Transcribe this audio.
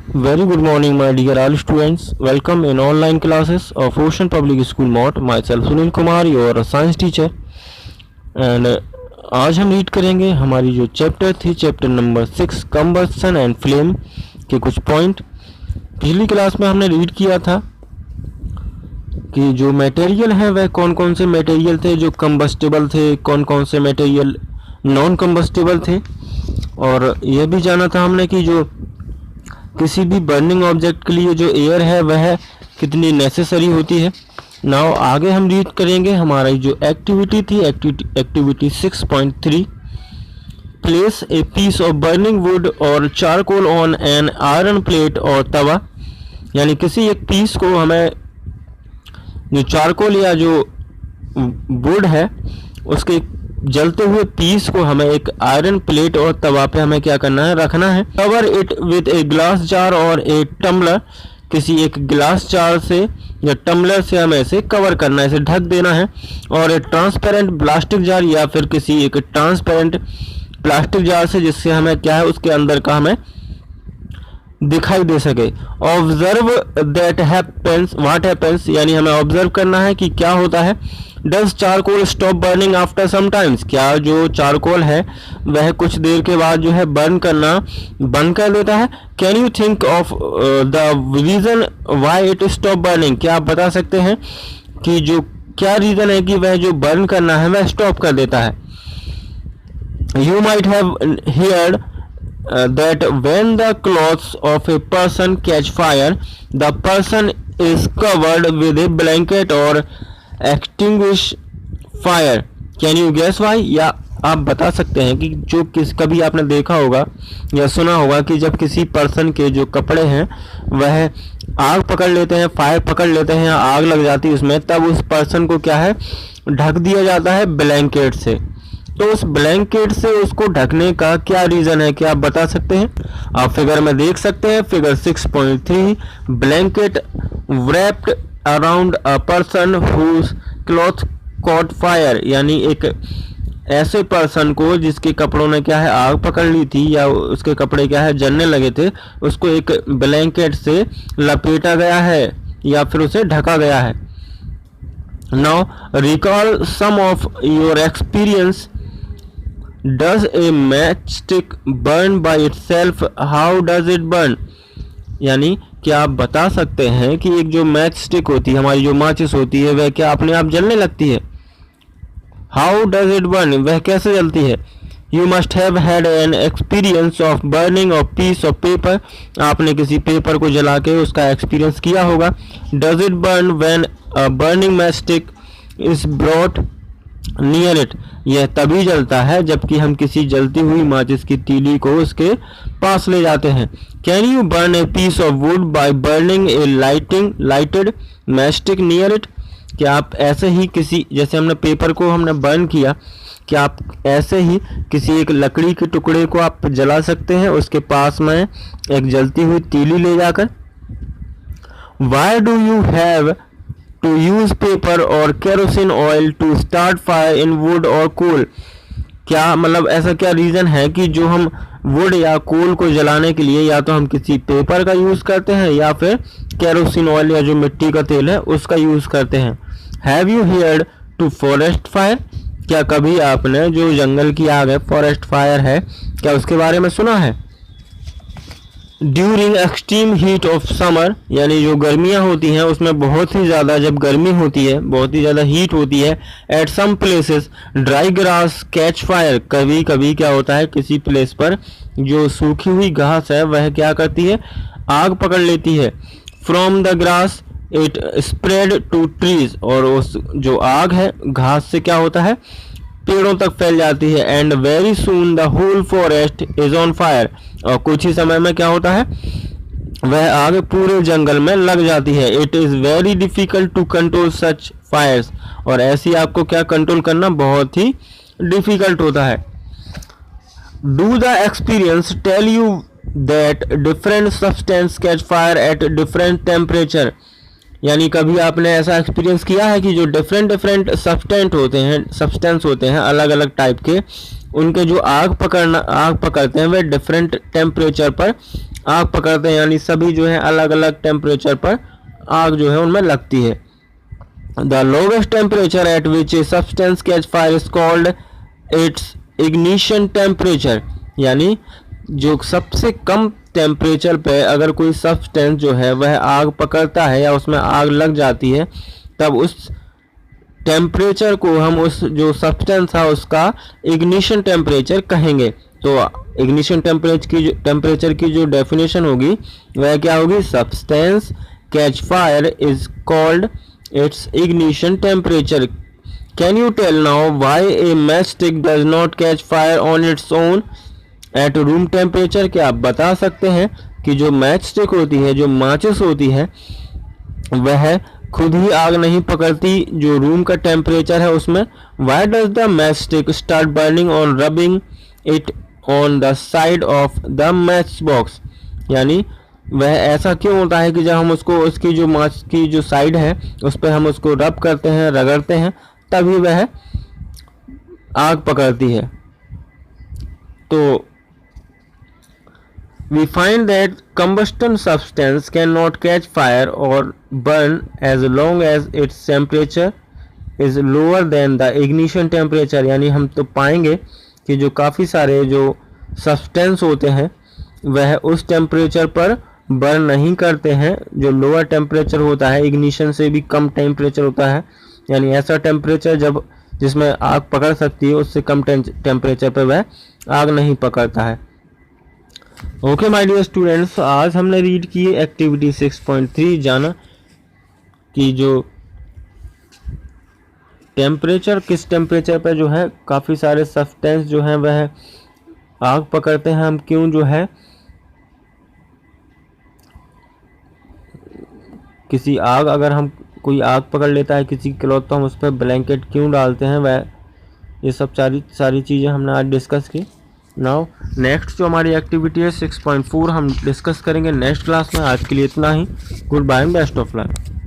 Very good morning, my dear all students. Welcome in online classes of Ocean Public School Mott. Myself Sunil Kumar, your science teacher. And आज हम read करेंगे हमारी जो chapter थी, chapter number 6 combustion and flame के कुछ point. पिछली class में हमने रीड किया था कि जो मटेरियल है वह कौन कौन से मटेरियल थे जो कंबस्टेबल थे, कौन कौन से मटेरियल नॉन कंबस्टेबल थे, और यह भी जाना था हमने कि जो किसी भी बर्निंग ऑब्जेक्ट के लिए जो एयर है वह कितनी नेसेसरी होती है। नाउ आगे हम रीड करेंगे हमारी जो एक्टिविटी थी, activity 6.3। Place a piece of burning wood और charcoal on an iron plate और तवा, यानी किसी एक पीस को हमें जो चारकोल या जो वुड है उसके जलते हुए पीस को हमें एक आयरन प्लेट और तवा पे हमें क्या करना है, रखना है। Cover it with a glass jar और ए टम्बलर, किसी एक ग्लास जार से या टम्बलर से हमें इसे कवर करना है, इसे ढक देना है। और एक ट्रांसपेरेंट प्लास्टिक जार या फिर किसी एक ट्रांसपेरेंट प्लास्टिक जार से जिससे हमें क्या है उसके अंदर का हमें दिखाई दे सके। Observe that happens what happens, यानी हमें ऑब्जर्व करना है कि क्या होता है। Does charcoal stop burning after some times, क्या जो चारकोल है वह कुछ देर के बाद जो है बर्न करना बंद कर देता है। Can you think of the reason why it stop burning, क्या आप बता सकते हैं कि जो क्या रीजन है कि वह जो बर्न करना है वह स्टॉप कर देता है। You might have heard that when the clothes of a person catch fire, the person is covered with a blanket or extinguish fire. Can you guess why? या आप बता सकते हैं कि जो कभी आपने देखा होगा या सुना होगा कि जब किसी पर्सन के जो कपड़े हैं वह आग पकड़ लेते हैं, फायर पकड़ लेते हैं, आग लग जाती है उसमें, तब उस पर्सन को क्या है ढक दिया जाता है ब्लैंकेट से। तो उस ब्लैंकेट से उसको ढकने का क्या रीज़न है, क्या आप बता सकते हैं? आप फिगर में देख सकते हैं, figure 6.3। Blanket wrapped around a person whose cloth caught fire, यानी एक ऐसे पर्सन को जिसके कपड़ों ने क्या है आग पकड़ ली थी या उसके कपड़े क्या है जलने लगे थे, उसको एक ब्लैंकेट से लपेटा गया है या फिर उसे ढका गया है। Now recall some of your experience. Does a matchstick burn by itself? How does it burn? यानी क्या आप बता सकते हैं कि एक जो मैच स्टिक होती है, हमारी जो माचिस होती है, वह क्या अपने आप जलने लगती है? How does it burn? वह कैसे जलती है? You must have had an experience of burning a piece of paper. आपने किसी पेपर को जला के उसका एक्सपीरियंस किया होगा। Does it burn when a burning matchstick is brought near it? यह तभी जलता है जबकि हम किसी जलती हुई माचिस की तीली को उसके पास ले जाते हैं। Can you burn a piece of wood by burning a lighted matchstick near it? क्या आप ऐसे ही किसी, जैसे हमने पेपर को हमने बर्न किया, क्या आप ऐसे ही किसी एक लकड़ी के टुकड़े को आप जला सकते हैं उसके पास में एक जलती हुई तीली ले जाकर? Why do you have to use paper or kerosene oil to start fire in wood or coal? क्या मतलब ऐसा क्या रीज़न है कि जो हम वुड या कोल को जलाने के लिए या तो हम किसी पेपर का यूज़ करते हैं या फिर केरोसिन ऑयल या जो मिट्टी का तेल है उसका यूज़ करते हैं। Have you heard to forest fire? क्या कभी आपने जो जंगल की आग है, फॉरेस्ट फायर है, क्या उसके बारे में सुना है? During extreme heat of summer, यानी जो गर्मियाँ होती हैं उसमें बहुत ही ज़्यादा जब गर्मी होती है, बहुत ही ज़्यादा हीट होती है। At some places dry grass catch fire, कभी कभी क्या होता है किसी प्लेस पर जो सूखी हुई घास है वह क्या करती है आग पकड़ लेती है। From the grass it spread to trees, और उस जो आग है घास से क्या होता है पेड़ों तक फैल जाती है। And very soon the whole forest is on fire, और कुछ ही समय में क्या होता है वह आग पूरे जंगल में लग जाती है। It is very difficult to control such fires, और ऐसी आग को क्या कंट्रोल करना बहुत ही डिफिकल्ट होता है। Do the experience tell you that different substance catch fire at different temperature? यानी कभी आपने ऐसा एक्सपीरियंस किया है कि जो डिफरेंट सब्सटेंस होते हैं अलग अलग टाइप के, उनके जो आग पकड़ते हैं वे डिफरेंट टेम्परेचर पर आग पकड़ते हैं, यानी सभी जो है अलग अलग टेम्परेचर पर आग जो है उनमें लगती है। The lowest temperature at which a substance catch fire is called its ignition temperature, यानी जो सबसे कम टेम्परेचर पे अगर कोई सब्सटेंस जो है वह आग पकड़ता है या उसमें आग लग जाती है, तब उस टेम्परेचर को हम उस जो सब्सटेंस है उसका इग्निशन टेम्परेचर कहेंगे। तो इग्निशन टेम्परेचर की जो डेफिनेशन होगी वह क्या होगी? Substance catch fire is called its ignition temperature. Can you tell now why a matchstick does not catch fire on its own at room temperature? क्या आप बता सकते हैं कि जो मैच स्टिक होती है, जो माचिस होती है, वह खुद ही आग नहीं पकड़ती जो रूम का टेम्परेचर है उसमें? Why does the match stick start burning on rubbing it on the side of the match box, यानी वह ऐसा क्यों होता है कि जब हम उसको उसकी जो माच की जो साइड है उस पर हम उसको रब करते हैं, रगड़ते हैं, तभी वह आग पकड़ती है। तो we find that combustion substance cannot catch fire or burn as long as its temperature is lower than the ignition temperature, यानी हम तो पाएंगे कि जो काफ़ी सारे जो सब्सटेंस होते हैं वह उस टेम्परेचर पर बर्न नहीं करते हैं जो लोअर टेम्परेचर होता है, इग्निशन से भी कम टेम्परेचर होता है, यानी ऐसा टेम्परेचर जब जिसमें आग पकड़ सकती है उससे कम टेम्परेचर पर वह आग नहीं पकड़ता है। ओके माय डियर स्टूडेंट्स, आज हमने रीड की एक्टिविटी 6.3, जाना कि जो टेम्परेचर किस टेम्परेचर पर जो है काफ़ी सारे सब्सटेंस जो हैं वह आग पकड़ते हैं, हम क्यों जो है किसी आग अगर हम कोई आग पकड़ लेता है किसी क्लॉथ तो हम उस पर ब्लैंकेट क्यों डालते हैं, वह ये सब सारी चीज़ें हमने आज डिस्कस की। नाउ नेक्स्ट जो हमारी एक्टिविटी है 6.4 हम डिस्कस करेंगे नेक्स्ट क्लास में। आज के लिए इतना ही। Goodbye and best of luck.